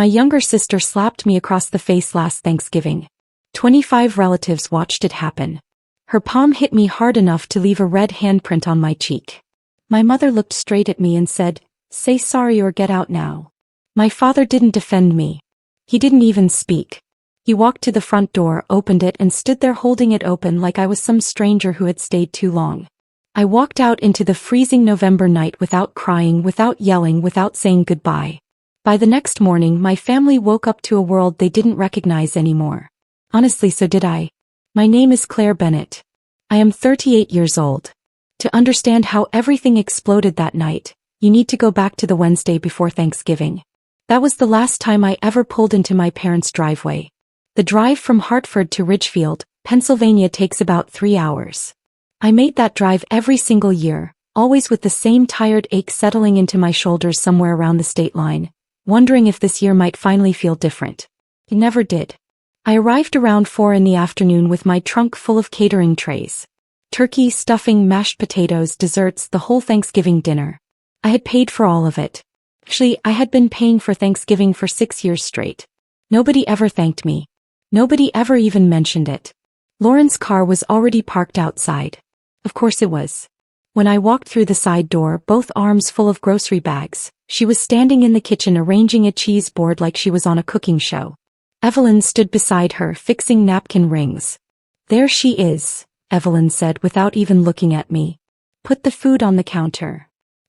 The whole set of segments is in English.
My younger sister slapped me across the face last Thanksgiving. 25 relatives watched it happen. Her palm hit me hard enough to leave a red handprint on my cheek. My mother looked straight at me and said, "Say sorry or get out now." My father didn't defend me. He didn't even speak. He walked to the front door, opened it, and stood there holding it open like I was some stranger who had stayed too long. I walked out into the freezing November night without crying, without yelling, without saying goodbye. By the next morning, my family woke up to a world they didn't recognize anymore. Honestly, so did I. My name is Claire Bennett. I am 38 years old. To understand how everything exploded that night, you need to go back to the Wednesday before Thanksgiving. That was the last time I ever pulled into my parents' driveway. The drive from Hartford to Ridgefield, Pennsylvania takes about 3 hours. I made that drive every single year, always with the same tired ache settling into my shoulders somewhere around the state line, wondering if this year might finally feel different. It never did. I arrived around 4 in the afternoon with my trunk full of catering trays. Turkey, stuffing, mashed potatoes, desserts, the whole Thanksgiving dinner. I had paid for all of it. Actually, I had been paying for Thanksgiving for 6 years straight. Nobody ever thanked me. Nobody ever even mentioned it. Lauren's car was already parked outside. Of course it was. When I walked through the side door, both arms full of grocery bags, she was standing in the kitchen arranging a cheese board like she was on a cooking show. Evelyn stood beside her, fixing napkin rings. "There she is," Evelyn said without even looking at me. "Put the food on the counter."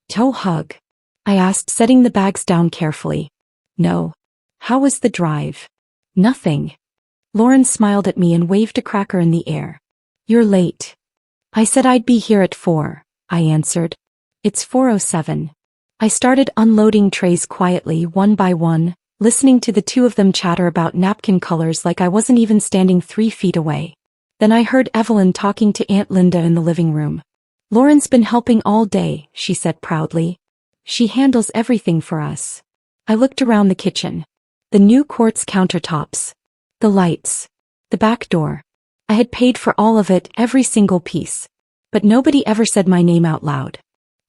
"Toe hug?" I asked, setting the bags down carefully. "No." "How was the drive?" "Nothing." Lauren smiled at me and waved a cracker in the air. "You're late." "I said I'd be here at 4, I answered. "It's 4:07. I started unloading trays quietly, one by one, listening to the two of them chatter about napkin colors like I wasn't even standing 3 feet away. Then I heard Evelyn talking to Aunt Linda in the living room. "Lauren's been helping all day," she said proudly. "She handles everything for us." I looked around the kitchen. The new quartz countertops. The lights. The back door. I had paid for all of it, every single piece. But nobody ever said my name out loud.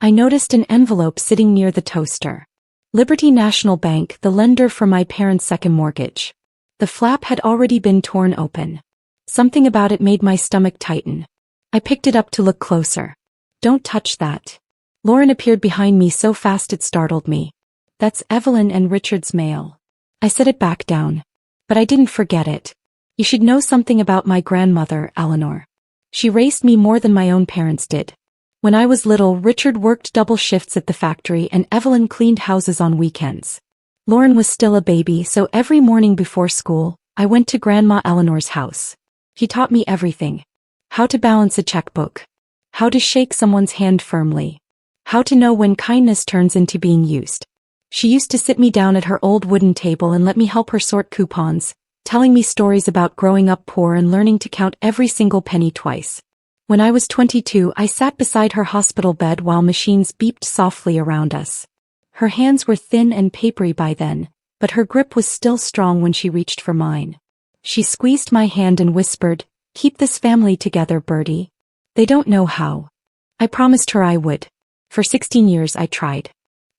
I noticed an envelope sitting near the toaster. Liberty National Bank, the lender for my parents' second mortgage. The flap had already been torn open. Something about it made my stomach tighten. I picked it up to look closer. "Don't touch that." Lauren appeared behind me so fast it startled me. "That's Evelyn and Richard's mail." I set it back down. But I didn't forget it. "You should know something about my grandmother, Eleanor. She raised me more than my own parents did. When I was little, Richard worked double shifts at the factory and Evelyn cleaned houses on weekends. Lauren was still a baby, so every morning before school, I went to Grandma Eleanor's house. She taught me everything. How to balance a checkbook. How to shake someone's hand firmly. How to know when kindness turns into being used. She used to sit me down at her old wooden table and let me help her sort coupons, telling me stories about growing up poor and learning to count every single penny twice. When I was 22, I sat beside her hospital bed while machines beeped softly around us. Her hands were thin and papery by then, but her grip was still strong when she reached for mine. She squeezed my hand and whispered, "Keep this family together, Bertie. They don't know how." I promised her I would. For 16 years I tried.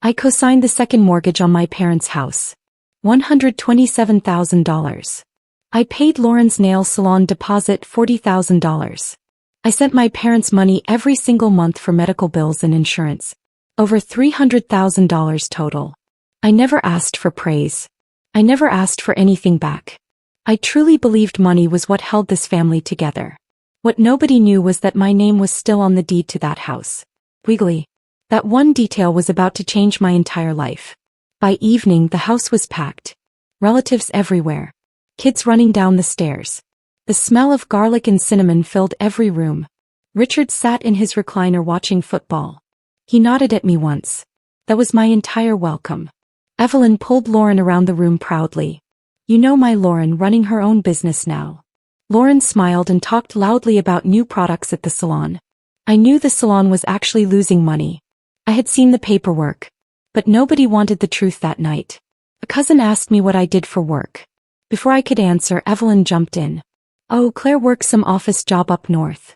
I co-signed the second mortgage on my parents' house. $127,000. I paid Lauren's nail salon deposit $40,000. I sent my parents money every single month for medical bills and insurance. Over $300,000 total. I never asked for praise. I never asked for anything back. I truly believed money was what held this family together. What nobody knew was that my name was still on the deed to that house. Wiggly. That one detail was about to change my entire life. By evening, the house was packed. Relatives everywhere. Kids running down the stairs. The smell of garlic and cinnamon filled every room. Richard sat in his recliner watching football. He nodded at me once. That was my entire welcome. Evelyn pulled Lauren around the room proudly. "You know my Lauren running her own business now." Lauren smiled and talked loudly about new products at the salon. I knew the salon was actually losing money. I had seen the paperwork. But nobody wanted the truth that night. A cousin asked me what I did for work. Before I could answer, Evelyn jumped in. "Oh, Claire works some office job up north."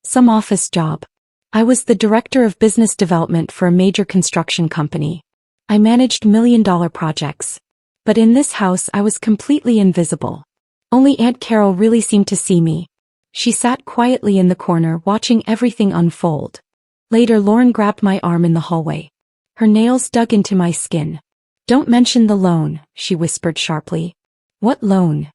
Some office job. I was the director of business development for a major construction company. I managed $1 million projects. But in this house I was completely invisible. Only Aunt Carol really seemed to see me. She sat quietly in the corner watching everything unfold. Later Lauren grabbed my arm in the hallway. Her nails dug into my skin. "Don't mention the loan," she whispered sharply. "What loan?"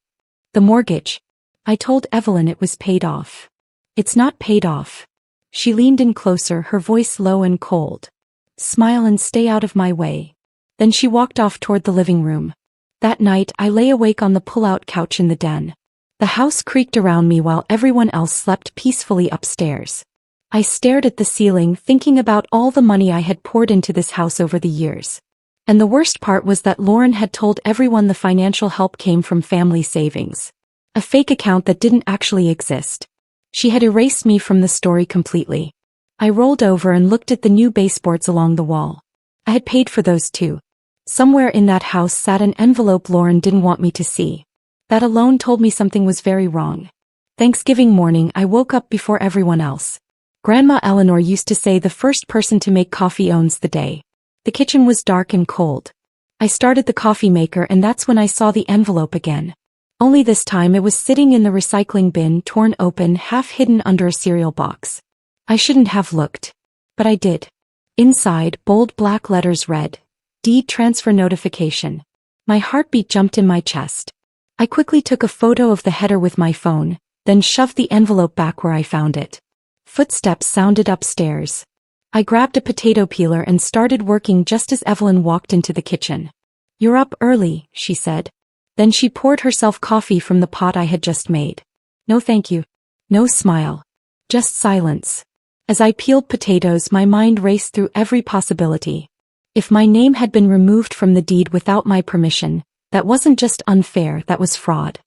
"The mortgage." I told Evelyn it was paid off. "It's not paid off." She leaned in closer, her voice low and cold. "Smile and stay out of my way." Then she walked off toward the living room. That night I lay awake on the pull-out couch in the den. The house creaked around me while everyone else slept peacefully upstairs. I stared at the ceiling, thinking about all the money I had poured into this house over the years. And the worst part was that Lauren had told everyone the financial help came from family savings. A fake account that didn't actually exist. She had erased me from the story completely. I rolled over and looked at the new baseboards along the wall. I had paid for those too. Somewhere in that house sat an envelope Lauren didn't want me to see. That alone told me something was very wrong. Thanksgiving morning I woke up before everyone else. Grandma Eleanor used to say the first person to make coffee owns the day. The kitchen was dark and cold. I started the coffee maker and that's when I saw the envelope again. Only this time it was sitting in the recycling bin, torn open, half hidden under a cereal box. I shouldn't have looked. But I did. Inside, bold black letters read, "Deed transfer notification." My heartbeat jumped in my chest. I quickly took a photo of the header with my phone, then shoved the envelope back where I found it. Footsteps sounded upstairs. I grabbed a potato peeler and started working just as Evelyn walked into the kitchen. "You're up early," she said. Then she poured herself coffee from the pot I had just made. "No thank you." No smile. Just silence. As I peeled potatoes, my mind raced through every possibility. If my name had been removed from the deed without my permission, that wasn't just unfair, that was fraud.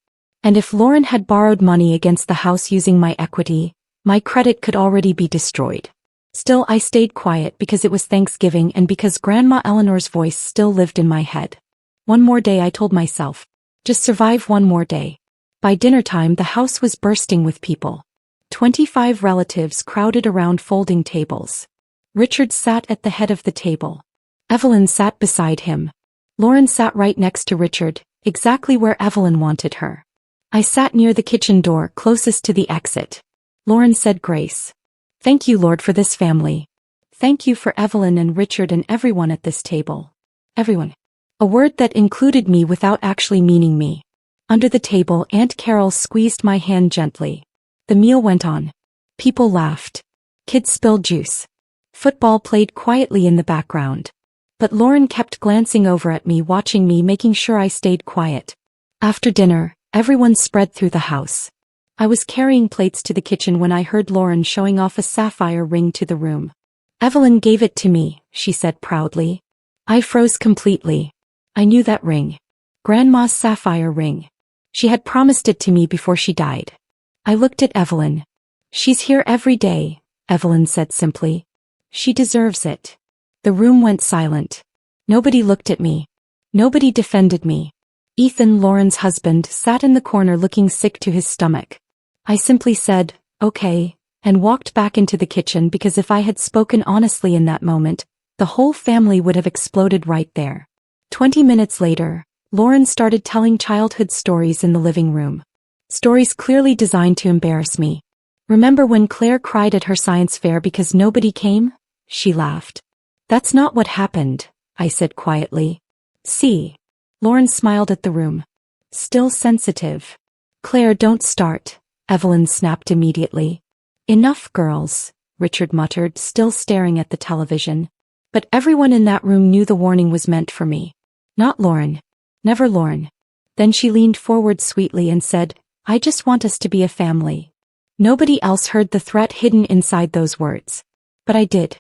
And if Lauren had borrowed money against the house using my equity, my credit could already be destroyed. Still, I stayed quiet because it was Thanksgiving and because Grandma Eleanor's voice still lived in my head. One more day, I told myself. Just survive one more day. By dinner time, the house was bursting with people. 25 relatives crowded around folding tables. Richard sat at the head of the table. Evelyn sat beside him. Lauren sat right next to Richard, exactly where Evelyn wanted her. I sat near the kitchen door, closest to the exit. Lauren said grace. "Thank you, Lord, for this family. Thank you for Evelyn and Richard and everyone at this table." Everyone. A word that included me without actually meaning me. Under the table, Aunt Carol squeezed my hand gently. The meal went on. People laughed. Kids spilled juice. Football played quietly in the background. But Lauren kept glancing over at me, watching me, making sure I stayed quiet. After dinner, everyone spread through the house. I was carrying plates to the kitchen when I heard Lauren showing off a sapphire ring to the room. "Evelyn gave it to me," she said proudly. I froze completely. I knew that ring. Grandma's sapphire ring. She had promised it to me before she died. I looked at Evelyn. "She's here every day," Evelyn said simply. "She deserves it." The room went silent. Nobody looked at me. Nobody defended me. Ethan, Lauren's husband, sat in the corner looking sick to his stomach. I simply said, "Okay," and walked back into the kitchen because if I had spoken honestly in that moment, the whole family would have exploded right there. 20 minutes later, Lauren started telling childhood stories in the living room. Stories clearly designed to embarrass me. "Remember when Claire cried at her science fair because nobody came?" She laughed. "That's not what happened," I said quietly. "See." Lauren smiled at the room. Still sensitive. "Claire, don't start," Evelyn snapped immediately. "Enough, girls," Richard muttered, still staring at the television. But everyone in that room knew the warning was meant for me. Not Lauren. Never Lauren. Then she leaned forward sweetly and said, "I just want us to be a family." Nobody else heard the threat hidden inside those words. But I did.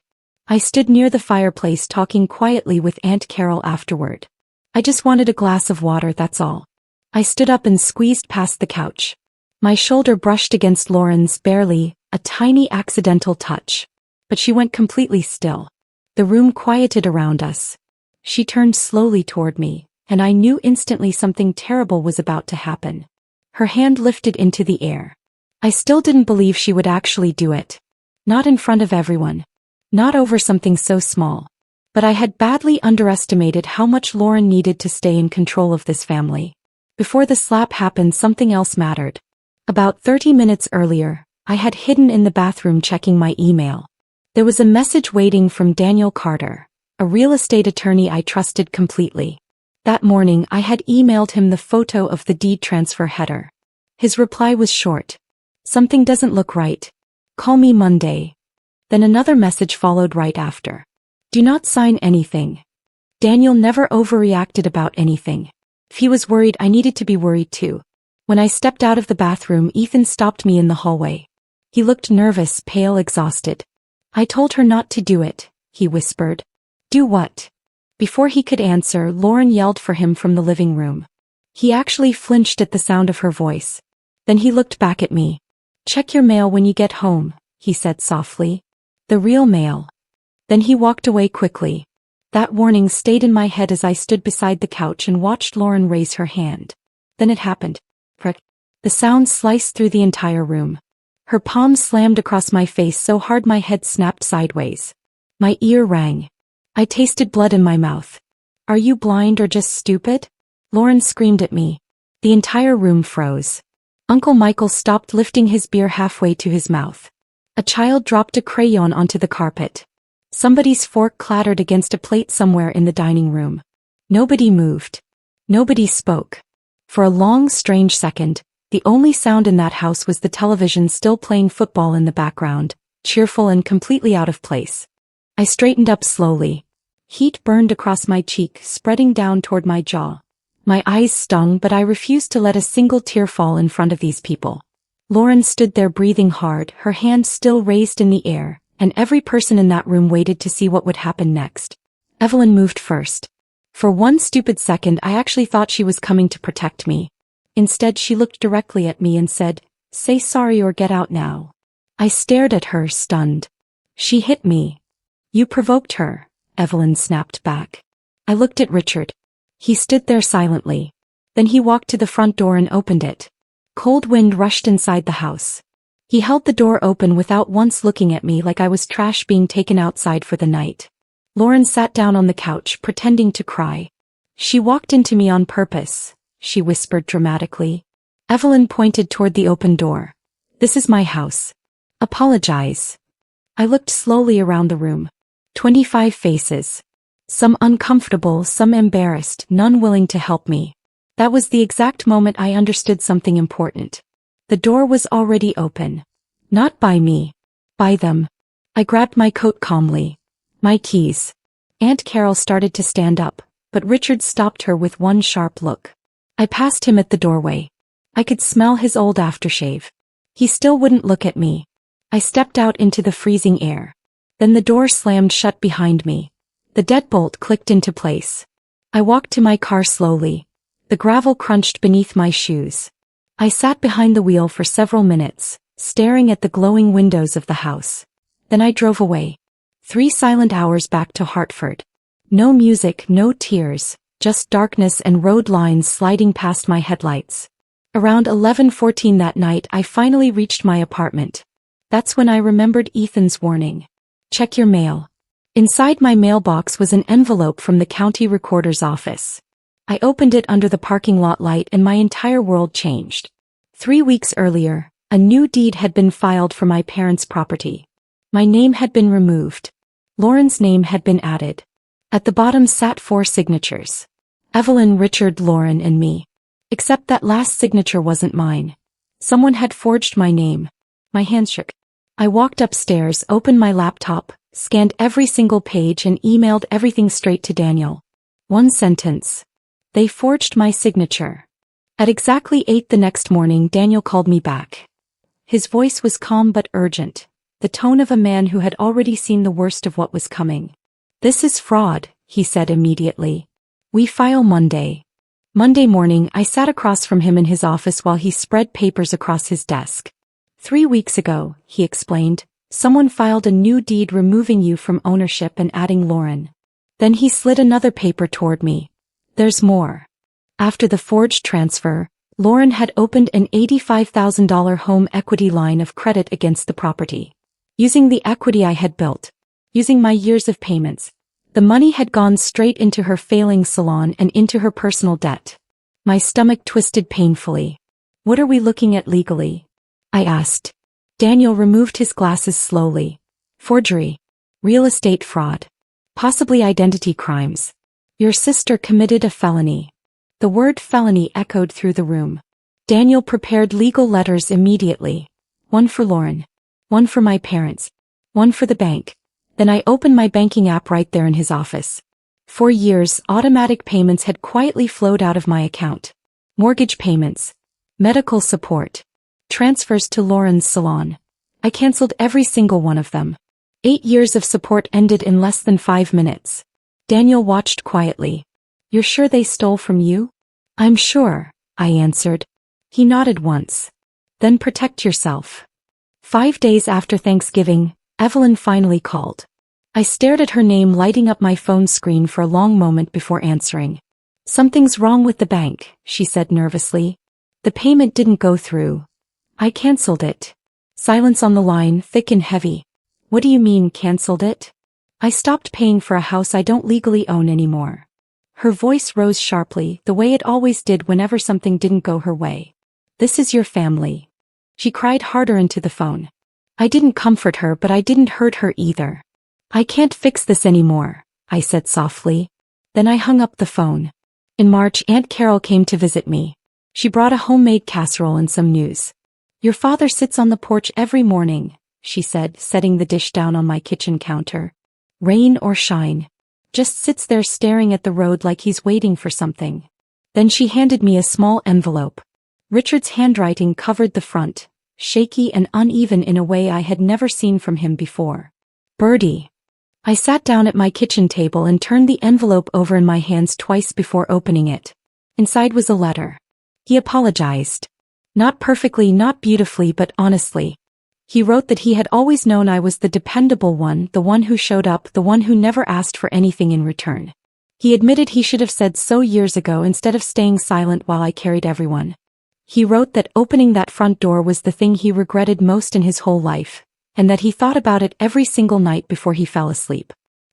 I stood near the fireplace talking quietly with Aunt Carol afterward. "I just wanted a glass of water, that's all." I stood up and squeezed past the couch. My shoulder brushed against Lauren's, barely, a tiny accidental touch. But she went completely still. The room quieted around us. She turned slowly toward me, and I knew instantly something terrible was about to happen. Her hand lifted into the air. I still didn't believe she would actually do it. Not in front of everyone. Not over something so small. But I had badly underestimated how much Lauren needed to stay in control of this family. Before the slap happened, something else mattered. About 30 minutes earlier, I had hidden in the bathroom checking my email. There was a message waiting from Daniel Carter, a real estate attorney I trusted completely. That morning I had emailed him the photo of the deed transfer header. His reply was short. Something doesn't look right. Call me Monday. Then another message followed right after. Do not sign anything. Daniel never overreacted about anything. If he was worried, I needed to be worried too. When I stepped out of the bathroom, Ethan stopped me in the hallway. He looked nervous, pale, exhausted. I told her not to do it, he whispered. Do what? Before he could answer, Lauren yelled for him from the living room. He actually flinched at the sound of her voice. Then he looked back at me. Check your mail when you get home, he said softly. The real mail. Then he walked away quickly. That warning stayed in my head as I stood beside the couch and watched Lauren raise her hand. Then it happened. Prick. The sound sliced through the entire room. Her palm slammed across my face so hard my head snapped sideways. My ear rang. I tasted blood in my mouth. Are you blind or just stupid? Lauren screamed at me. The entire room froze. Uncle Michael stopped lifting his beer halfway to his mouth. A child dropped a crayon onto the carpet. Somebody's fork clattered against a plate somewhere in the dining room. Nobody moved. Nobody spoke. For a long, strange second, the only sound in that house was the television still playing football in the background, cheerful and completely out of place. I straightened up slowly. Heat burned across my cheek, spreading down toward my jaw. My eyes stung, but I refused to let a single tear fall in front of these people. Lauren stood there breathing hard, her hand still raised in the air, and every person in that room waited to see what would happen next. Evelyn moved first. For one stupid second I actually thought she was coming to protect me. Instead she looked directly at me and said, "Say sorry or get out now." I stared at her, stunned. She hit me. You provoked her, Evelyn snapped back. I looked at Richard. He stood there silently. Then he walked to the front door and opened it. Cold wind rushed inside the house. He held the door open without once looking at me, like I was trash being taken outside for the night. Lauren sat down on the couch, pretending to cry. She walked into me on purpose, she whispered dramatically. Evelyn pointed toward the open door. This is my house. Apologize. I looked slowly around the room. 25 faces. Some uncomfortable, some embarrassed, none willing to help me. That was the exact moment I understood something important. The door was already open. Not by me. By them. I grabbed my coat calmly. My keys. Aunt Carol started to stand up, but Richard stopped her with one sharp look. I passed him at the doorway. I could smell his old aftershave. He still wouldn't look at me. I stepped out into the freezing air. Then the door slammed shut behind me. The deadbolt clicked into place. I walked to my car slowly. The gravel crunched beneath my shoes. I sat behind the wheel for several minutes, staring at the glowing windows of the house. Then I drove away. 3 silent hours back to Hartford. No music, no tears, just darkness and road lines sliding past my headlights. Around 11:14 that night I finally reached my apartment. That's when I remembered Ethan's warning. Check your mail. Inside my mailbox was an envelope from the county recorder's office. I opened it under the parking lot light and my entire world changed. 3 weeks earlier, a new deed had been filed for my parents' property. My name had been removed. Lauren's name had been added. At the bottom sat 4 signatures. Evelyn, Richard, Lauren, and me. Except that last signature wasn't mine. Someone had forged my name. My hands shook. I walked upstairs, opened my laptop, scanned every single page and emailed everything straight to Daniel. 1 sentence. They forged my signature. At exactly 8 the next morning, Daniel called me back. His voice was calm but urgent, the tone of a man who had already seen the worst of what was coming. This is fraud, he said immediately. We file Monday. Monday morning, I sat across from him in his office while he spread papers across his desk. 3 weeks ago, he explained, someone filed a new deed removing you from ownership and adding Lauren. Then he slid another paper toward me. There's more. After the forged transfer, Lauren had opened an $85,000 home equity line of credit against the property. Using the equity I had built. Using my years of payments. The money had gone straight into her failing salon and into her personal debt. My stomach twisted painfully. What are we looking at legally? I asked. Daniel removed his glasses slowly. Forgery. Real estate fraud. Possibly identity crimes. Your sister committed a felony. The word felony echoed through the room. Daniel prepared legal letters immediately. One for Lauren. One for my parents. One for the bank. Then I opened my banking app right there in his office. For years, automatic payments had quietly flowed out of my account. Mortgage payments. Medical support. Transfers to Lauren's salon. I canceled every single one of them. 8 years of support ended in less than 5 minutes. Daniel watched quietly. You're sure they stole from you? I'm sure, I answered. He nodded once. Then protect yourself. 5 days after Thanksgiving, Evelyn finally called. I stared at her name lighting up my phone screen for a long moment before answering. Something's wrong with the bank, she said nervously. The payment didn't go through. I canceled it. Silence on the line, thick and heavy. What do you mean, canceled it? I stopped paying for a house I don't legally own anymore. Her voice rose sharply, the way it always did whenever something didn't go her way. This is your family. She cried harder into the phone. I didn't comfort her, but I didn't hurt her either. I can't fix this anymore, I said softly. Then I hung up the phone. In March, Aunt Carol came to visit me. She brought a homemade casserole and some news. Your father sits on the porch every morning, she said, setting the dish down on my kitchen counter. Rain or shine. Just sits there staring at the road like he's waiting for something. Then she handed me a small envelope. Richard's handwriting covered the front, shaky and uneven in a way I had never seen from him before. Birdie. I sat down at my kitchen table and turned the envelope over in my hands twice before opening it. Inside was a letter. He apologized. Not perfectly, not beautifully, but honestly. He wrote that he had always known I was the dependable one, the one who showed up, the one who never asked for anything in return. He admitted he should have said so years ago instead of staying silent while I carried everyone. He wrote that opening that front door was the thing he regretted most in his whole life, and that he thought about it every single night before he fell asleep.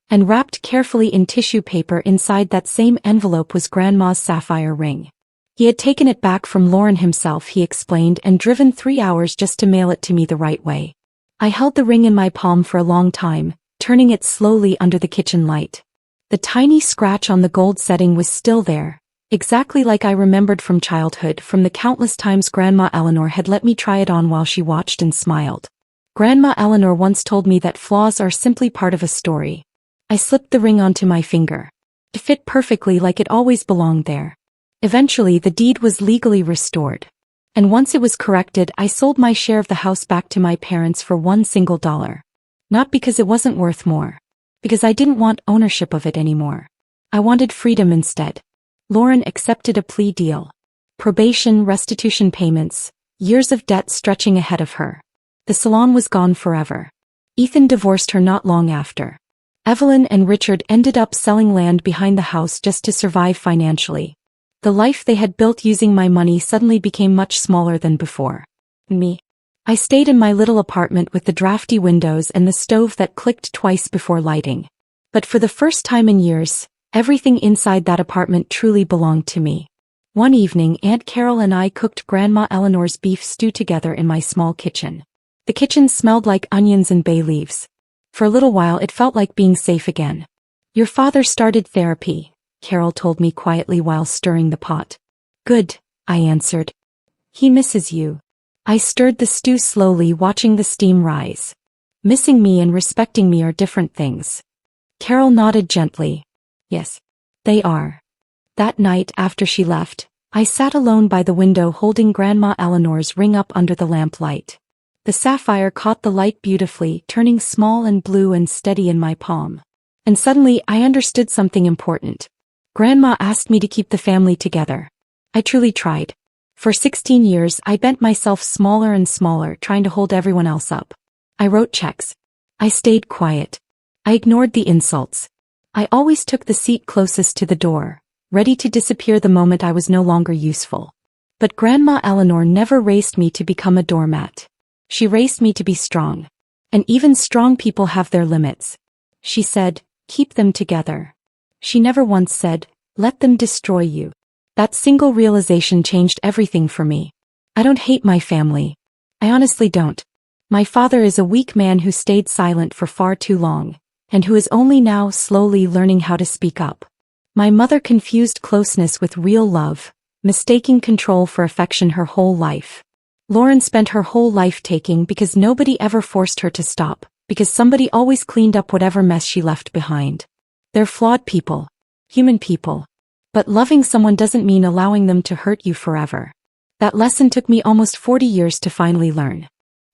And wrapped carefully in tissue paper inside that same envelope was Grandma's sapphire ring. He had taken it back from Lauren himself, he explained, and driven 3 hours just to mail it to me the right way. I held the ring in my palm for a long time, turning it slowly under the kitchen light. The tiny scratch on the gold setting was still there, exactly like I remembered from childhood, from the countless times Grandma Eleanor had let me try it on while she watched and smiled. Grandma Eleanor once told me that flaws are simply part of a story. I slipped the ring onto my finger. It fit perfectly like it always belonged there. Eventually the deed was legally restored. And once it was corrected, I sold my share of the house back to my parents for $1 single. Not because it wasn't worth more. Because I didn't want ownership of it anymore. I wanted freedom instead. Lauren accepted a plea deal. Probation, restitution payments, years of debt stretching ahead of her. The salon was gone forever. Ethan divorced her not long after. Evelyn and Richard ended up selling land behind the house just to survive financially. The life they had built using my money suddenly became much smaller than before. Me. I stayed in my little apartment with the drafty windows and the stove that clicked twice before lighting. But for the first time in years, everything inside that apartment truly belonged to me. One evening, Aunt Carol and I cooked Grandma Eleanor's beef stew together in my small kitchen. The kitchen smelled like onions and bay leaves. For a little while it felt like being safe again. Your father started therapy, Carol told me quietly while stirring the pot. Good, I answered. He misses you. I stirred the stew slowly, watching the steam rise. Missing me and respecting me are different things. Carol nodded gently. Yes, they are. That night after she left, I sat alone by the window holding Grandma Eleanor's ring up under the lamplight. The sapphire caught the light beautifully, turning small and blue and steady in my palm. And suddenly I understood something important. Grandma asked me to keep the family together. I truly tried. For 16 years I bent myself smaller and smaller, trying to hold everyone else up. I wrote checks. I stayed quiet. I ignored the insults. I always took the seat closest to the door, ready to disappear the moment I was no longer useful. But Grandma Eleanor never raised me to become a doormat. She raised me to be strong. And even strong people have their limits. She said, keep them together. She never once said, let them destroy you. That single realization changed everything for me. I don't hate my family. I honestly don't. My father is a weak man who stayed silent for far too long, and who is only now slowly learning how to speak up. My mother confused closeness with real love, mistaking control for affection her whole life. Lauren spent her whole life taking because nobody ever forced her to stop, because somebody always cleaned up whatever mess she left behind. They're flawed people. Human people. But loving someone doesn't mean allowing them to hurt you forever. That lesson took me almost 40 years to finally learn.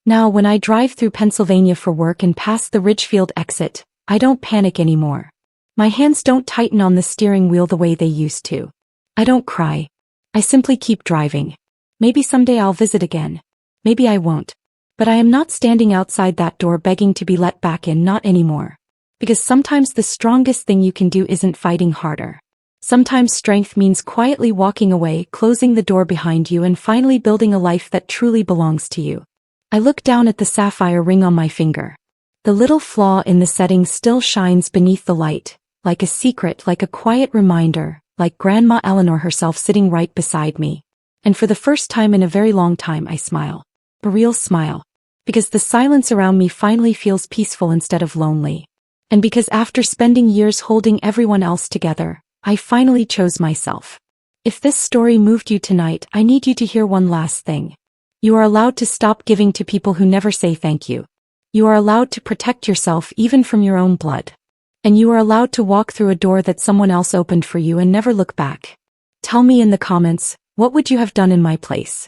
Now when I drive through Pennsylvania for work and pass the Ridgefield exit, I don't panic anymore. My hands don't tighten on the steering wheel the way they used to. I don't cry. I simply keep driving. Maybe someday I'll visit again. Maybe I won't. But I am not standing outside that door begging to be let back in, not anymore. Because sometimes the strongest thing you can do isn't fighting harder. Sometimes strength means quietly walking away, closing the door behind you, and finally building a life that truly belongs to you. I look down at the sapphire ring on my finger. The little flaw in the setting still shines beneath the light, like a secret, like a quiet reminder, like Grandma Eleanor herself sitting right beside me. And for the first time in a very long time I smile. A real smile. Because the silence around me finally feels peaceful instead of lonely. And because after spending years holding everyone else together, I finally chose myself. If this story moved you tonight, I need you to hear one last thing. You are allowed to stop giving to people who never say thank you. You are allowed to protect yourself even from your own blood. And you are allowed to walk through a door that someone else opened for you and never look back. Tell me in the comments, what would you have done in my place?